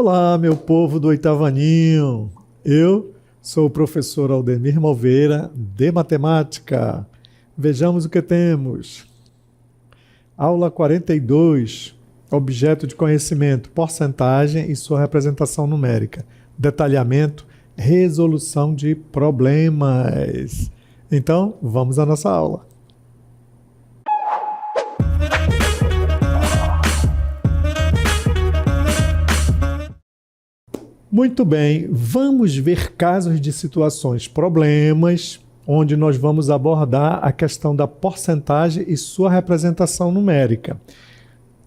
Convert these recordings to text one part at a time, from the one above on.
Olá, meu povo do oitavo aninho. Eu sou o professor Aldemir Malveira, de Matemática. Vejamos o que temos. Aula 42, objeto de conhecimento, porcentagem e sua representação numérica. Detalhamento, resolução de problemas. Então, vamos à nossa aula. Muito bem, vamos ver casos de situações, problemas, onde nós vamos abordar a questão da porcentagem e sua representação numérica.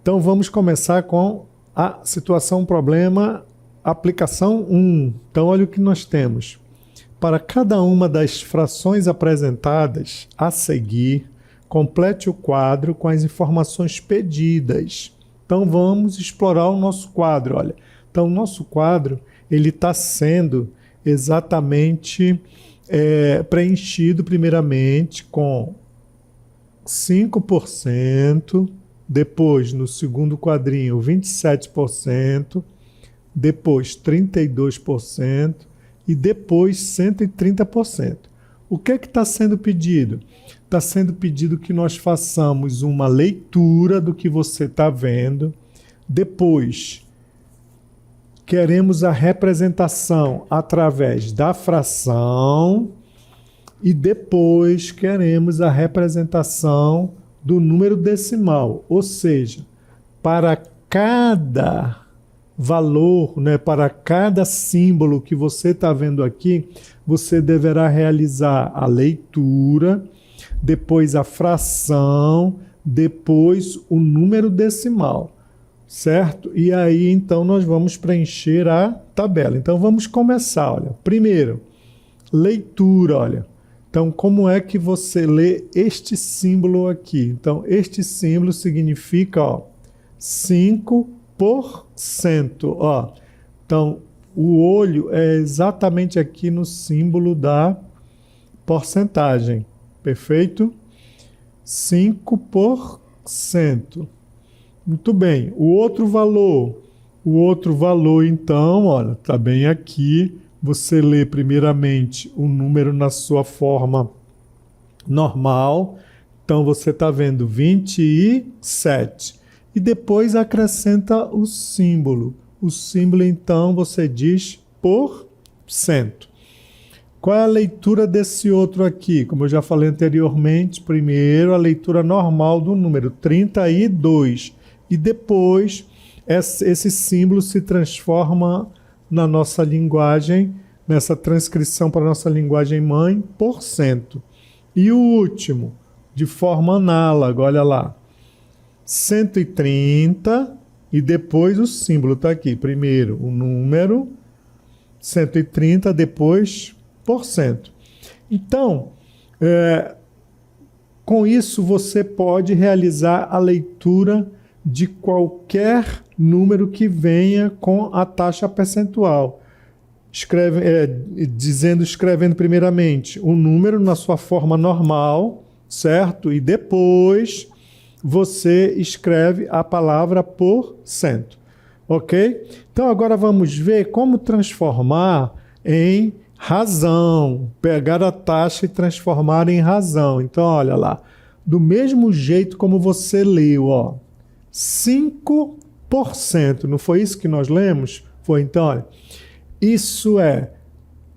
Então, vamos começar com a situação problema, aplicação 1. Então, olha o que nós temos. Para cada uma das frações apresentadas a seguir, complete o quadro com as informações pedidas. Então, vamos explorar o nosso quadro. Olha, então, o nosso quadro ele está sendo exatamente preenchido primeiramente com 5%, depois no segundo quadrinho 27%, depois 32% e depois 130%. O que é que está sendo pedido? Está sendo pedido que nós façamos uma leitura do que você está vendo, depois queremos a representação através da fração e depois queremos a representação do número decimal, ou seja, para cada valor, para cada símbolo que você está vendo aqui, você deverá realizar a leitura, depois a fração, depois o número decimal. Certo? E aí, então, nós vamos preencher a tabela. Então, vamos começar, olha. Primeiro, leitura, olha. Então, como é que você lê este símbolo aqui? Então, este símbolo significa, 5%, ó. Então, o olho é exatamente aqui no símbolo da porcentagem. Perfeito? 5%. Muito bem. O outro valor, então, olha, está bem aqui. Você lê primeiramente o número na sua forma normal. Então, você está vendo 27. E depois acrescenta o símbolo. O símbolo, então, você diz por cento. Qual é a leitura desse outro aqui? Como eu já falei anteriormente, primeiro a leitura normal do número, 32. E depois esse símbolo se transforma na nossa linguagem, nessa transcrição para a nossa linguagem mãe, por cento. E o último, de forma análoga, olha lá, 130 e depois o símbolo está aqui. Primeiro o número, 130, depois por cento. Então, com isso você pode realizar a leitura de qualquer número que venha com a taxa percentual. Escrevendo primeiramente o número na sua forma normal, certo? E depois você escreve a palavra por cento, ok? Então agora vamos ver como transformar em razão, pegar a taxa e transformar em razão. Então olha lá, do mesmo jeito como você leu, 5%, não foi isso que nós lemos? Foi, então, olha, isso é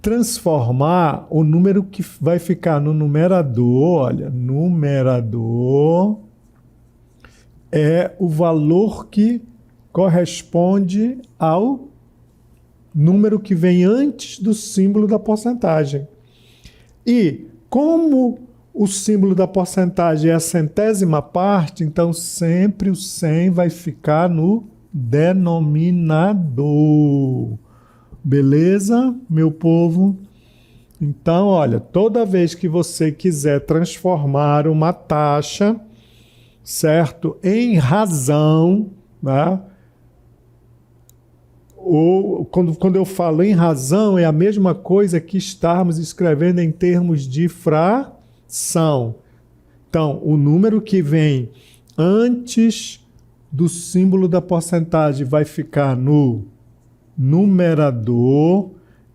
transformar o número que vai ficar no numerador, olha, numerador é o valor que corresponde ao número que vem antes do símbolo da porcentagem. E como o símbolo da porcentagem é a centésima parte, então sempre o 100 vai ficar no denominador. Beleza, meu povo? Então, olha, toda vez que você quiser transformar uma taxa, certo, em razão, né? Ou quando eu falo em razão, é a mesma coisa que estarmos escrevendo em termos de fração. Então, o número que vem antes do símbolo da porcentagem vai ficar no numerador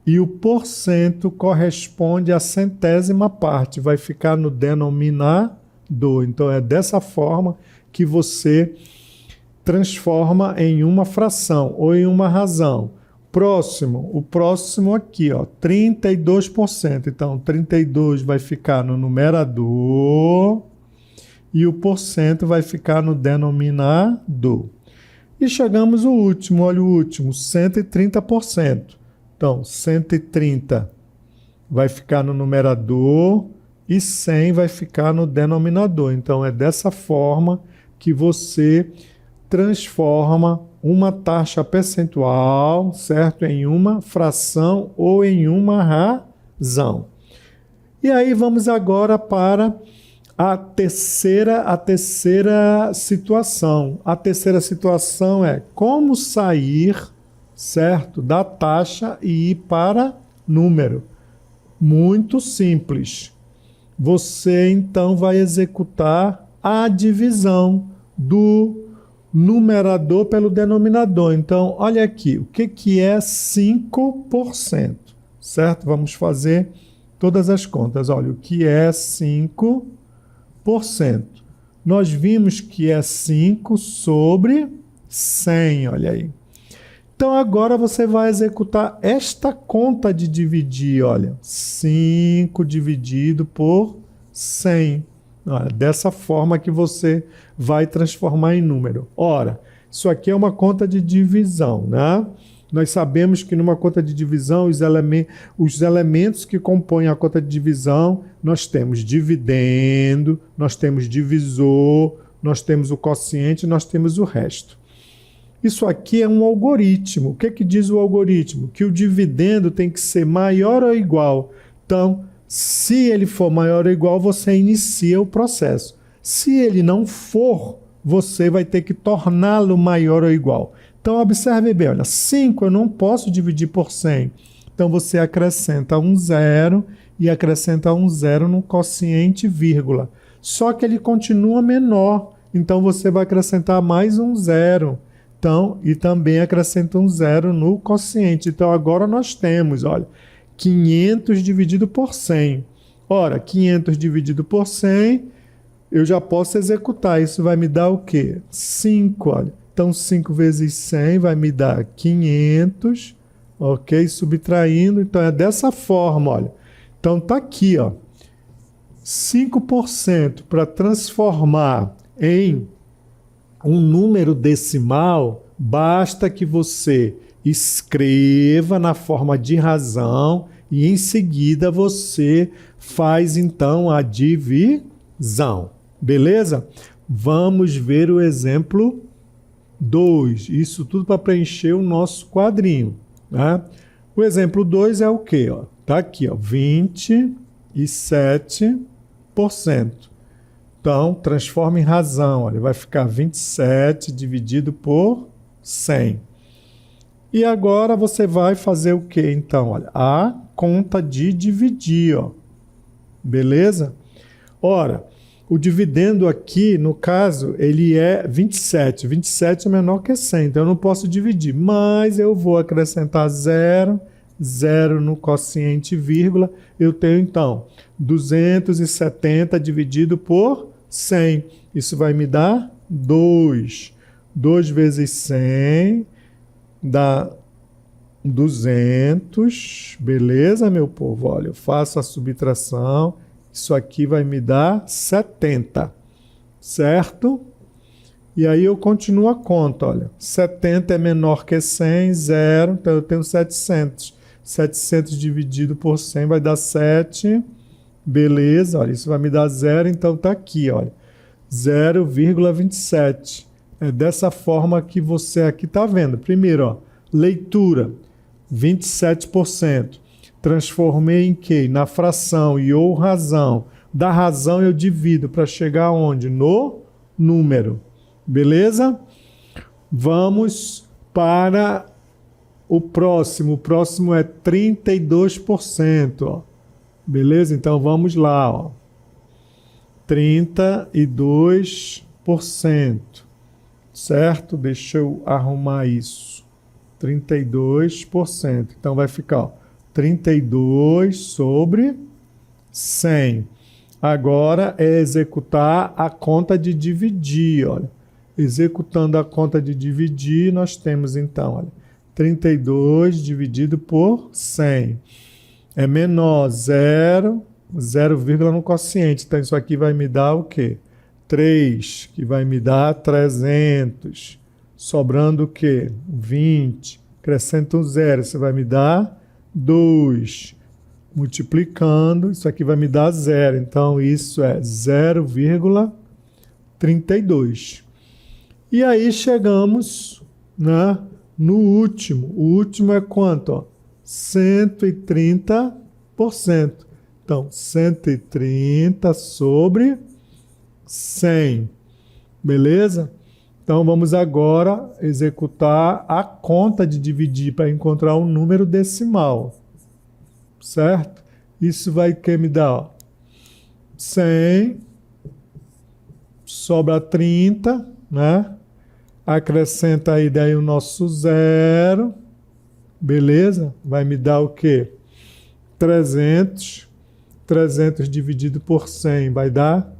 e o porcento corresponde à centésima parte, vai ficar no denominador. Então, é dessa forma que você transforma em uma fração ou em uma razão. O próximo aqui, ó, 32%. Então, 32 vai ficar no numerador e o porcento vai ficar no denominador. E chegamos ao último, olha o último, 130%. Então, 130 vai ficar no numerador e 100 vai ficar no denominador. Então, é dessa forma que você transforma uma taxa percentual, certo? Em uma fração ou em uma razão. E aí vamos agora para a terceira situação. A terceira situação é como sair, certo, da taxa e ir para número. Muito simples. Você então vai executar a divisão do numerador pelo denominador. Então, olha aqui, o que é 5%? Certo? Vamos fazer todas as contas. Olha, o que é 5%? Nós vimos que é 5 sobre 100, olha aí. Então, agora você vai executar esta conta de dividir, olha, 5 dividido por 100. Olha, dessa forma que você vai transformar em número. Ora, isso aqui é uma conta de divisão, né? Nós sabemos que numa conta de divisão, os elementos que compõem a conta de divisão, nós temos dividendo, nós temos divisor, nós temos o quociente, nós temos o resto. Isso aqui é um algoritmo. O que diz o algoritmo? Que o dividendo tem que ser maior ou igual. Então, se ele for maior ou igual, você inicia o processo. Se ele não for, você vai ter que torná-lo maior ou igual. Então, observe bem, olha, 5 eu não posso dividir por 100. Então, você acrescenta um zero e acrescenta um zero no quociente, vírgula. Só que ele continua menor. Então, você vai acrescentar mais um zero. Então, e também acrescenta um zero no quociente. Então, agora nós temos, olha, 500 dividido por 100. Ora, 500 dividido por 100, eu já posso executar. Isso vai me dar o quê? 5, olha. Então, 5 vezes 100 vai me dar 500, ok? Subtraindo, então é dessa forma, olha. Então, tá aqui, ó. 5% para transformar em um número decimal, basta que você escreva na forma de razão e em seguida você faz então a divisão. Beleza? Vamos ver o exemplo 2. Isso tudo para preencher o nosso quadrinho, né? O exemplo 2 é o quê? Ó? Tá aqui, ó, 27%. Então, transforma em razão. Olha, vai ficar 27 dividido por 100. E agora você vai fazer o quê? Então, olha, a conta de dividir, ó. Beleza? Ora, o dividendo aqui, no caso, ele é 27. 27 é menor que 100, então eu não posso dividir. Mas eu vou acrescentar zero, zero no quociente, vírgula. Eu tenho, então, 270 dividido por 100. Isso vai me dar 2. 2 vezes 100 dá 200. Beleza, meu povo? Olha, eu faço a subtração. Isso aqui vai me dar 70. Certo? E aí eu continuo a conta, olha. 70 é menor que 100, zero. Então eu tenho 700. 700 dividido por 100 vai dar 7. Beleza, olha, isso vai me dar 0, então tá aqui, olha, 0,27. É dessa forma que você aqui tá vendo. Primeiro, ó, leitura, 27%. Transformei em quê? Na fração e ou razão. Da razão eu divido para chegar onde? No número. Beleza? Vamos para o próximo. O próximo é 32%, ó. Beleza? Então, vamos lá, ó. 32%. Certo? Deixa eu arrumar isso. 32%. Então, vai ficar, ó, 32 sobre 100. Agora é executar a conta de dividir, olha. Executando a conta de dividir, nós temos então, olha, 32 dividido por 100. É menor 0, 0, no quociente. Então, isso aqui vai me dar o quê? 3, que vai me dar 300. Sobrando o quê? 20. Acrescenta um 0, isso vai me dar 2. Multiplicando, isso aqui vai me dar 0. Então, isso é 0,32. E aí chegamos, né, no último. O último é quanto? Ó? 130%. Então, 130 sobre 100. Beleza? Então, vamos agora executar a conta de dividir para encontrar um número decimal. Certo? Isso vai que me dar, ó, 100, sobra 30, né? Acrescenta aí daí o nosso 0, beleza? Vai me dar o quê? 300, 300 dividido por 100 vai dar,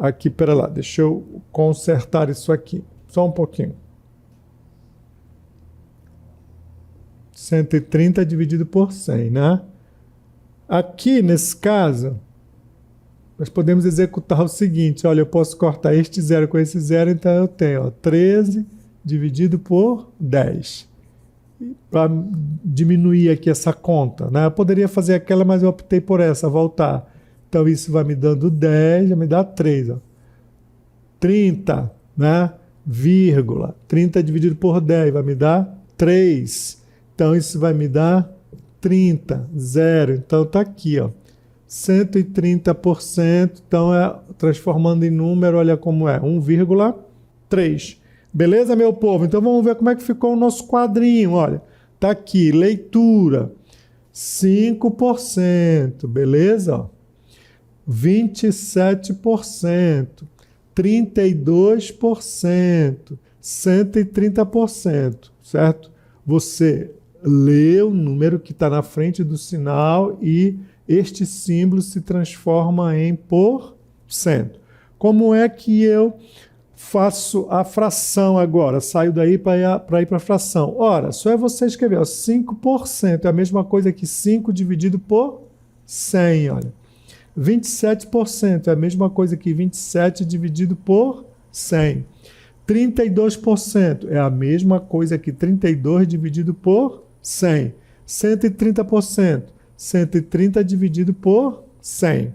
aqui, pera lá, deixa eu consertar isso aqui, só um pouquinho. 130 dividido por 100, né? Aqui, nesse caso, nós podemos executar o seguinte, olha, eu posso cortar este 0 com esse 0, então eu tenho, ó, 13 dividido por 10. Para diminuir aqui essa conta, né? Eu poderia fazer aquela, mas eu optei por essa, voltar. Então, isso vai me dando 10, vai me dar 3, ó. 30, né? Vírgula. 30 dividido por 10 vai me dar 3. Então, isso vai me dar 30, 0. Então, está aqui, ó, 130%. Então, transformando em número, olha como é, 1,3. Beleza, meu povo? Então, vamos ver como é que ficou o nosso quadrinho. Olha, está aqui, leitura, 5%. Beleza? Ó. 27%. 32%. 130%. Certo? Você lê o número que está na frente do sinal e este símbolo se transforma em porcento. Como é que eu faço a fração agora? Saio daí para ir para a fração. Ora, só é você escrever, ó, 5%. É a mesma coisa que 5 dividido por 100, olha. 27% é a mesma coisa que 27 dividido por 100. 32% é a mesma coisa que 32 dividido por 100. 130%, 130 dividido por 100.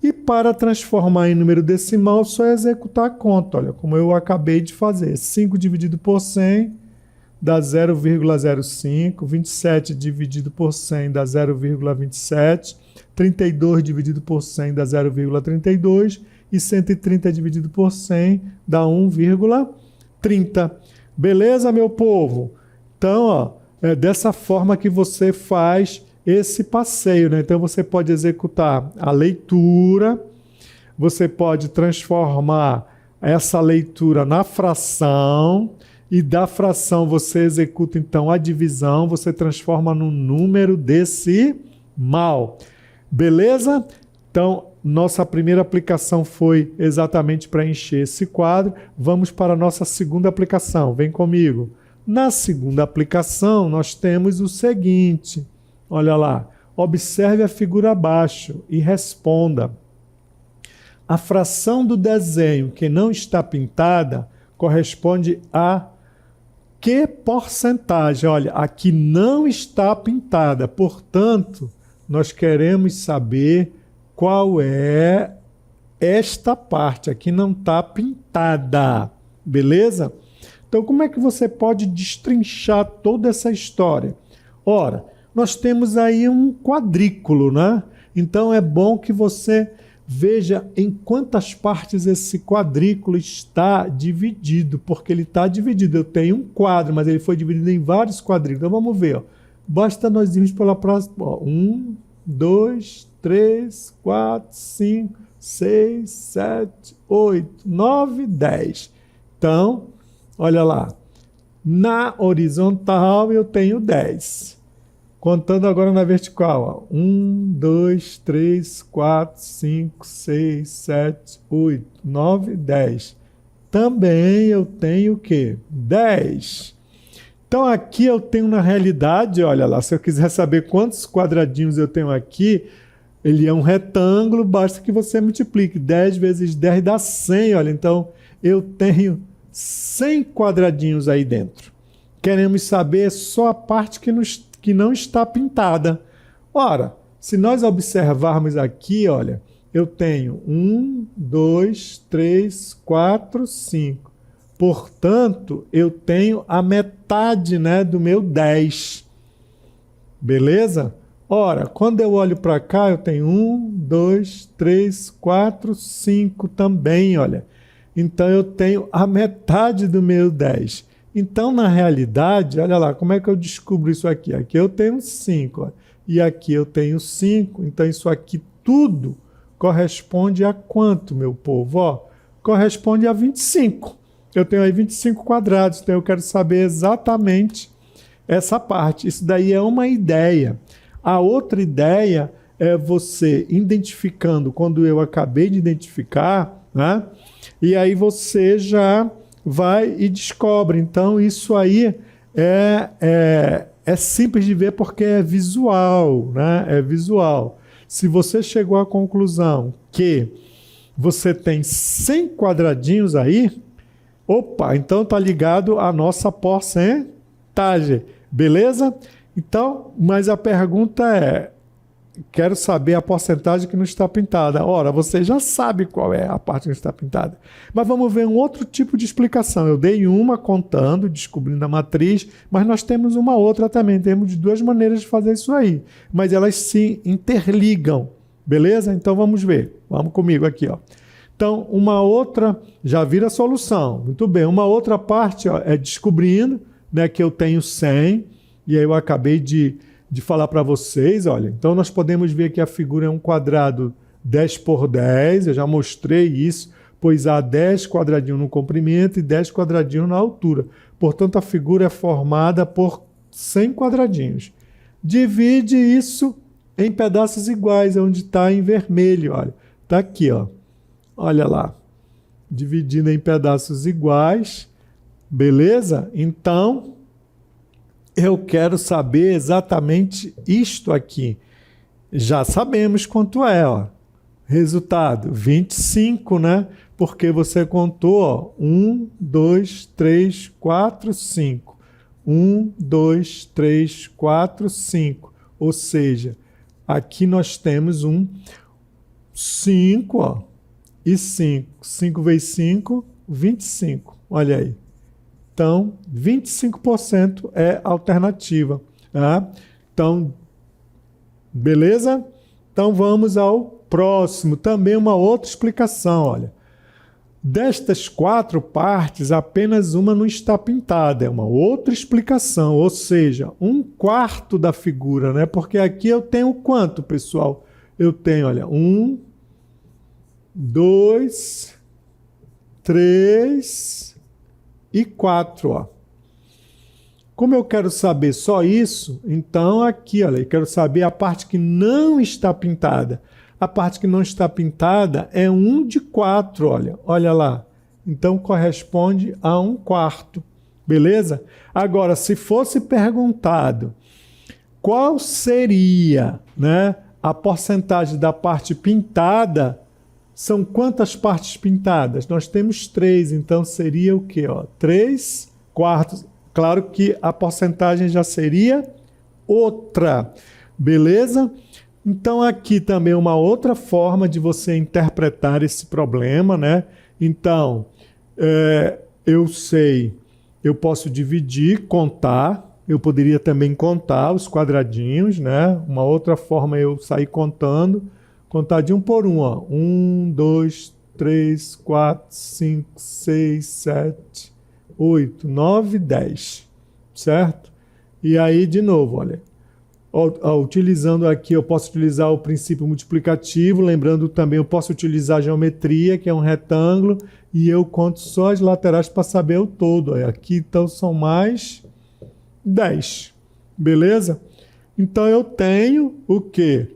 E para transformar em número decimal, só executar a conta. Olha, como eu acabei de fazer. 5 dividido por 100 dá 0,05. 27 dividido por 100 dá 0,27. 32 dividido por 100 dá 0,32. E 130 dividido por 100 dá 1,30. Beleza, meu povo? Então, ó, é dessa forma que você faz esse passeio, né? Então, você pode executar a leitura, você pode transformar essa leitura na fração, e da fração você executa, então, a divisão, você transforma num número decimal. Beleza? Então, nossa primeira aplicação foi exatamente para encher esse quadro. Vamos para a nossa segunda aplicação. Vem comigo. Na segunda aplicação, nós temos o seguinte. Olha lá. Observe a figura abaixo e responda. A fração do desenho que não está pintada corresponde a que porcentagem? Olha, aqui não está pintada. Portanto, nós queremos saber qual é esta parte. Aqui não está pintada. Beleza? Então, como é que você pode destrinchar toda essa história? Ora, nós temos aí um quadrículo, né? Então, é bom que você veja em quantas partes esse quadrículo está dividido, porque ele está dividido. Eu tenho um quadro, mas ele foi dividido em vários quadrículos. Então, vamos ver. Ó. Basta nós irmos pela próxima. 1, 2, 3, 4, 5, 6, 7, 8, 9, 10. Então, olha lá. Na horizontal eu tenho 10. Contando agora na vertical, ó. 1, 2, 3, 4, 5, 6, 7, 8, 9, 10. Também eu tenho o quê? 10. Então aqui eu tenho na realidade, olha lá, se eu quiser saber quantos quadradinhos eu tenho aqui, ele é um retângulo, basta que você multiplique. 10 vezes 10 dá 100, olha. Então eu tenho 100 quadradinhos aí dentro. Queremos saber só a parte que não está pintada. Ora, se nós observarmos aqui, olha, eu tenho 1, 2, 3, 4, 5. Portanto, eu tenho a metade, né, do meu 10. Beleza? Ora, quando eu olho para cá, eu tenho 1, 2, 3, 4, 5 também, olha. Então, eu tenho a metade do meu 10. Então, na realidade, olha lá, como é que eu descubro isso aqui? Aqui eu tenho 5, ó, e aqui eu tenho 5. Então, isso aqui tudo corresponde a quanto, meu povo? Ó, corresponde a 25. Eu tenho aí 25 quadrados, então eu quero saber exatamente essa parte. Isso daí é uma ideia. A outra ideia é você identificando, quando eu acabei de identificar, né? E aí você já vai e descobre. Então, isso aí é simples de ver porque é visual, né? É visual. Se você chegou à conclusão que você tem 100 quadradinhos aí, opa, então tá ligado à nossa porcentagem, beleza? Então, mas a pergunta é, quero saber a porcentagem que não está pintada. Ora, você já sabe qual é a parte que não está pintada. Mas vamos ver um outro tipo de explicação. Eu dei uma contando, descobrindo a matriz, mas nós temos uma outra também. Temos duas maneiras de fazer isso aí. Mas elas se interligam, beleza? Então vamos ver. Vamos comigo aqui, ó. Então, uma outra, já vira a solução. Muito bem. Uma outra parte, ó, é descobrindo, né, que eu tenho 100, e aí eu acabei de falar para vocês, olha, então nós podemos ver que a figura é um quadrado 10 por 10, eu já mostrei isso, pois há 10 quadradinhos no comprimento e 10 quadradinhos na altura. Portanto, a figura é formada por 100 quadradinhos. Divide isso em pedaços iguais, onde está em vermelho, olha. Está aqui, ó. Olha lá. Dividindo em pedaços iguais, beleza? Então, eu quero saber exatamente isto aqui. Já sabemos quanto é, ó. Resultado, 25, né? Porque você contou, ó, 1, 2, 3, 4, 5. 1, 2, 3, 4, 5. Ou seja, aqui nós temos um 5, ó, e 5. 5 vezes 5, 25. Olha aí. Então, 25% é a alternativa. Tá? Então, beleza? Então, vamos ao próximo. Também uma outra explicação. Olha. Destas 4 partes, apenas uma não está pintada. É uma outra explicação. Ou seja, 1/4 da figura. Né? Porque aqui eu tenho quanto, pessoal? Eu tenho, olha, 1, 2, 3... e 4, ó. Como eu quero saber só isso, então aqui, olha, eu quero saber a parte que não está pintada. A parte que não está pintada é 1/4, olha. Olha lá. Então corresponde a 1/4, beleza? Agora, se fosse perguntado qual seria, né, a porcentagem da parte pintada, são quantas partes pintadas? Nós temos 3, então seria o quê? 3/4. Claro que a porcentagem já seria outra, beleza? Então aqui também uma outra forma de você interpretar esse problema, né? Então, eu sei, eu posso dividir, contar, eu poderia também contar os quadradinhos, né? Uma outra forma é eu sair contando, contar de um por um, ó. 1, 2, 3, 4, 5, 6, 7, 8, 9, 10. Certo? E aí, de novo, olha. Utilizando aqui, eu posso utilizar o princípio multiplicativo, lembrando também, eu posso utilizar a geometria, que é um retângulo, e eu conto só as laterais para saber o todo. Aqui, então, são mais 10. Beleza? Então, eu tenho o quê?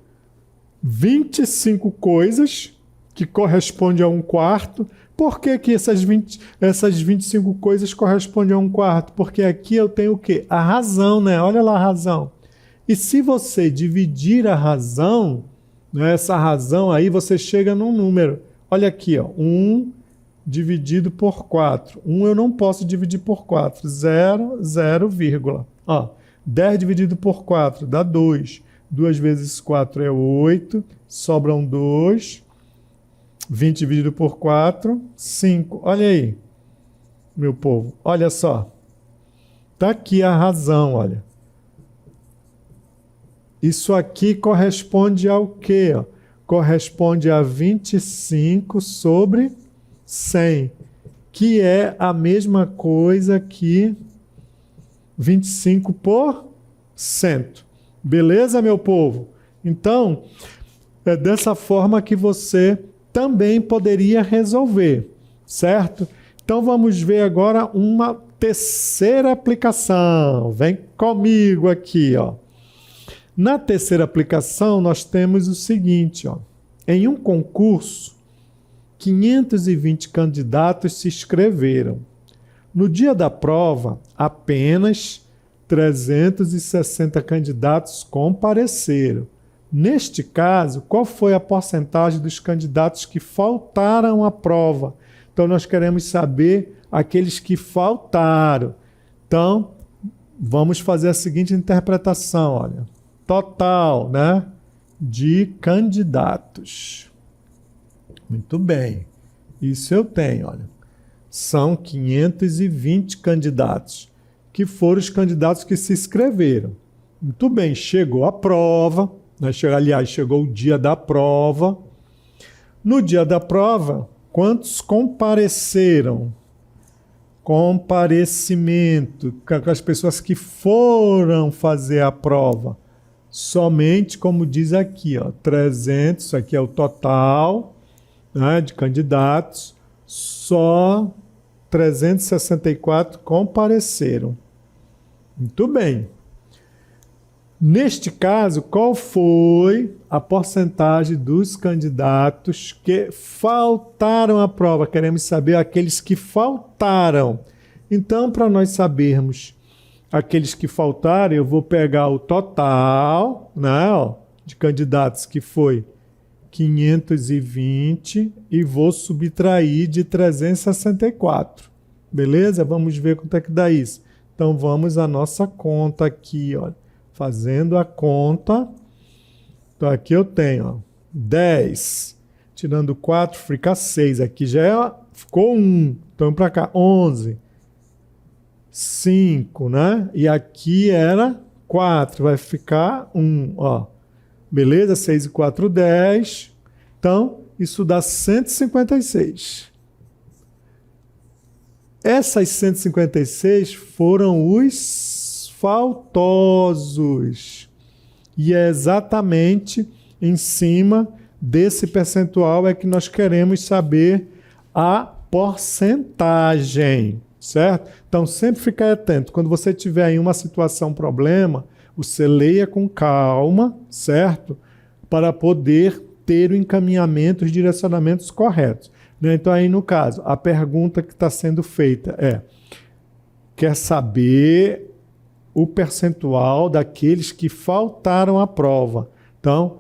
25 coisas, que corresponde a 1/4. Por que que essas 25 coisas correspondem a 1/4? Porque aqui eu tenho o quê? A razão, né? Olha lá a razão. E se você dividir a razão, né, essa razão aí, você chega num número. Olha aqui, ó, 1 dividido por 4. 1 eu não posso dividir por 4. 0, 0, vírgula. Ó, 10 dividido por 4 dá 2. 2 vezes 4 é 8. Sobram 2. 20 dividido por 4, 5. Olha aí, meu povo. Olha só. Tá aqui a razão, olha. Isso aqui corresponde ao quê? Ó? Corresponde a 25 sobre 100, que é a mesma coisa que 25%. Beleza, meu povo? Então, é dessa forma que você também poderia resolver, certo? Então, vamos ver agora uma terceira aplicação. Vem comigo aqui, ó. Na terceira aplicação, nós temos o seguinte, ó. Em um concurso, 520 candidatos se inscreveram. No dia da prova, apenas 360 candidatos compareceram. Neste caso, qual foi a porcentagem dos candidatos que faltaram à prova? Então, nós queremos saber aqueles que faltaram. Então, vamos fazer a seguinte interpretação, olha. Total, né, de candidatos. Muito bem. Isso eu tenho, olha. São 520 candidatos, que foram os candidatos que se inscreveram. Muito bem, chegou a prova, né? Aliás, chegou o dia da prova. No dia da prova, quantos compareceram? Comparecimento, com as pessoas que foram fazer a prova. Somente, como diz aqui, ó, 300, isso aqui é o total, né, de candidatos, só 364 compareceram. Muito bem. Neste caso, qual foi a porcentagem dos candidatos que faltaram à prova? Queremos saber aqueles que faltaram. Então, para nós sabermos aqueles que faltaram, eu vou pegar o total, né, ó, de candidatos, que foi 520, e vou subtrair de 364. Beleza? Vamos ver quanto é que dá isso. Então, vamos à nossa conta aqui, ó. Fazendo a conta. Então, aqui eu tenho, ó, 10. Tirando 4, fica 6. Aqui já ficou 1. Então, para cá, 11. 5, né? E aqui era 4, vai ficar 1, ó. Beleza? 6 e 4, 10. Então, isso dá 156. Essas 156 foram os faltosos. E é exatamente em cima desse percentual é que nós queremos saber a porcentagem. Certo? Então, sempre fique atento. Quando você tiver em uma situação, problema, você leia com calma, certo? Para poder ter o encaminhamento, os direcionamentos corretos. Né? Então, aí no caso, a pergunta que está sendo feita é: quer saber o percentual daqueles que faltaram à prova? Então,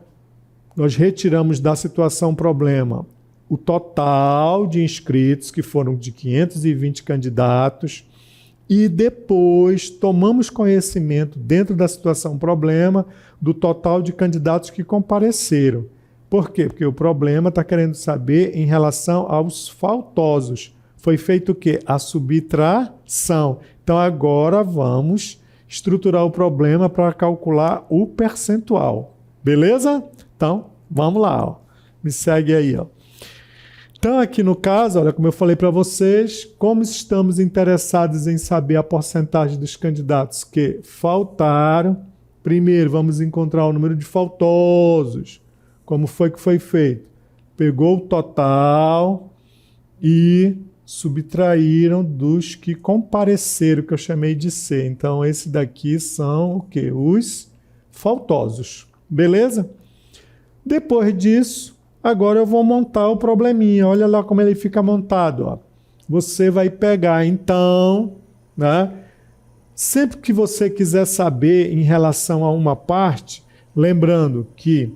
nós retiramos da situação problema o total de inscritos, que foram de 520 candidatos, e depois tomamos conhecimento, dentro da situação problema, do total de candidatos que compareceram. Por quê? Porque o problema está querendo saber em relação aos faltosos. Foi feito o quê? A subtração. Então, agora vamos estruturar o problema para calcular o percentual. Beleza? Então, vamos lá. Ó. Me segue aí, ó. Então, aqui no caso, olha, como eu falei para vocês, como estamos interessados em saber a porcentagem dos candidatos que faltaram, Primeiro, vamos encontrar o número de faltosos. Como foi que foi feito? Pegou o total e subtraíram dos que compareceram, que eu chamei de C. Então, esse daqui são o quê? Os faltosos. Beleza? Depois disso, agora eu vou montar o probleminha. Olha lá como ele fica montado. Ó. Você vai pegar, então, né? Sempre que você quiser saber em relação a uma parte, lembrando que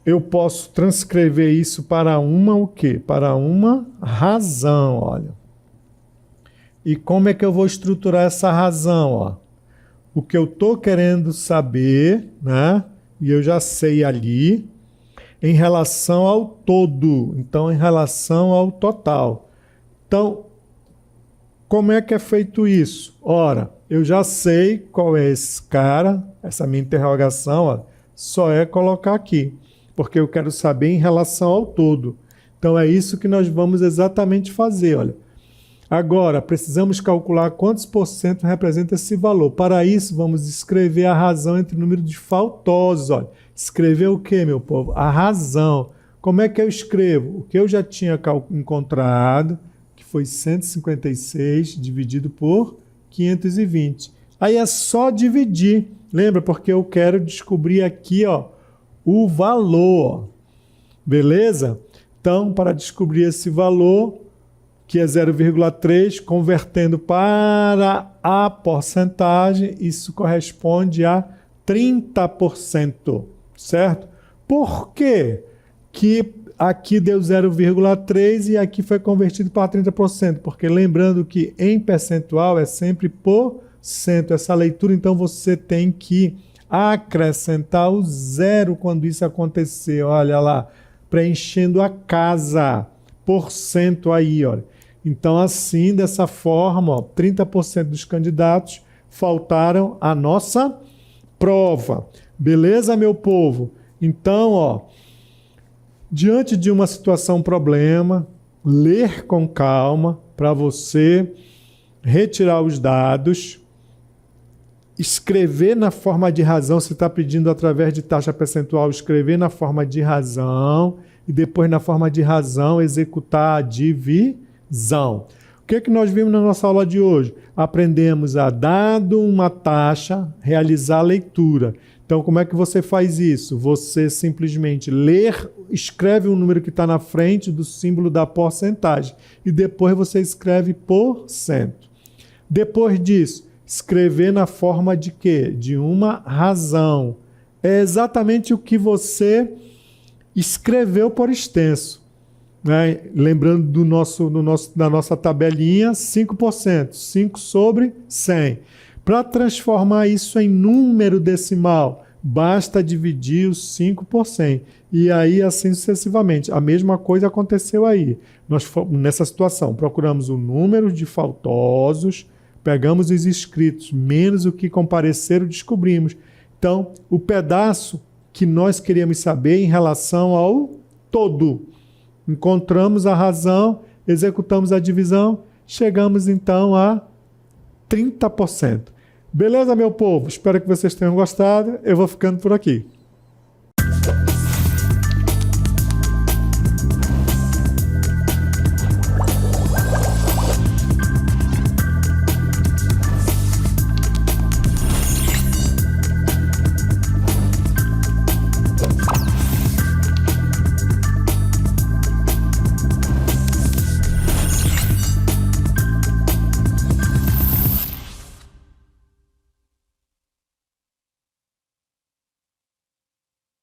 eu posso transcrever isso para uma o quê? Para uma razão, olha. E como é que eu vou estruturar essa razão? Ó? O que eu estou querendo saber, né? E eu já sei ali, em relação ao todo, então em relação ao total. Então, como é que é feito isso? Ora, eu já sei qual é esse cara, essa minha interrogação, ó, só é colocar aqui, porque eu quero saber em relação ao todo. Então é isso que nós vamos exatamente fazer, olha. Agora, precisamos calcular quantos por cento representa esse valor. Para isso, vamos escrever a razão entre o número de faltosos. Olha. Escrever o quê, meu povo? A razão. Como é que eu escrevo? O que eu já tinha encontrado, que foi 156 dividido por 520. Aí é só dividir. Lembra? Porque eu quero descobrir aqui, ó, o valor. Beleza? Então, para descobrir esse valor, que é 0,3, convertendo para a porcentagem, isso corresponde a 30%, certo? Por quê que aqui deu 0,3 e aqui foi convertido para 30%? Porque lembrando que em percentual é sempre por cento. Essa leitura, então, você tem que acrescentar o zero quando isso acontecer. Olha lá, preenchendo a casa, por cento aí, olha. Então, assim, dessa forma, ó, 30% dos candidatos faltaram à nossa prova. Beleza, meu povo? Então, ó, diante de uma situação problema, ler com calma para você retirar os dados, escrever na forma de razão, você está pedindo através de taxa percentual, escrever na forma de razão e depois na forma de razão executar a divisão. O que é que nós vimos na nossa aula de hoje? Aprendemos a, dado uma taxa, realizar a leitura. Então, como é que você faz isso? Você simplesmente escreve o número que está na frente do símbolo da porcentagem e depois você escreve por cento. Depois disso, escrever na forma de quê? De uma razão. É exatamente o que você escreveu por extenso. Né? Lembrando da nossa tabelinha, 5%, 5 sobre 100. Para transformar isso em número decimal, basta dividir os 5 por 100. E aí, assim sucessivamente. A mesma coisa aconteceu aí. Nós, nessa situação, procuramos o número de faltosos, pegamos os inscritos, menos o que compareceram, descobrimos. Então, o pedaço que nós queríamos saber em relação ao todo. Encontramos a razão, executamos a divisão, chegamos então a 30%. Beleza, meu povo? Espero que vocês tenham gostado. Eu vou ficando por aqui.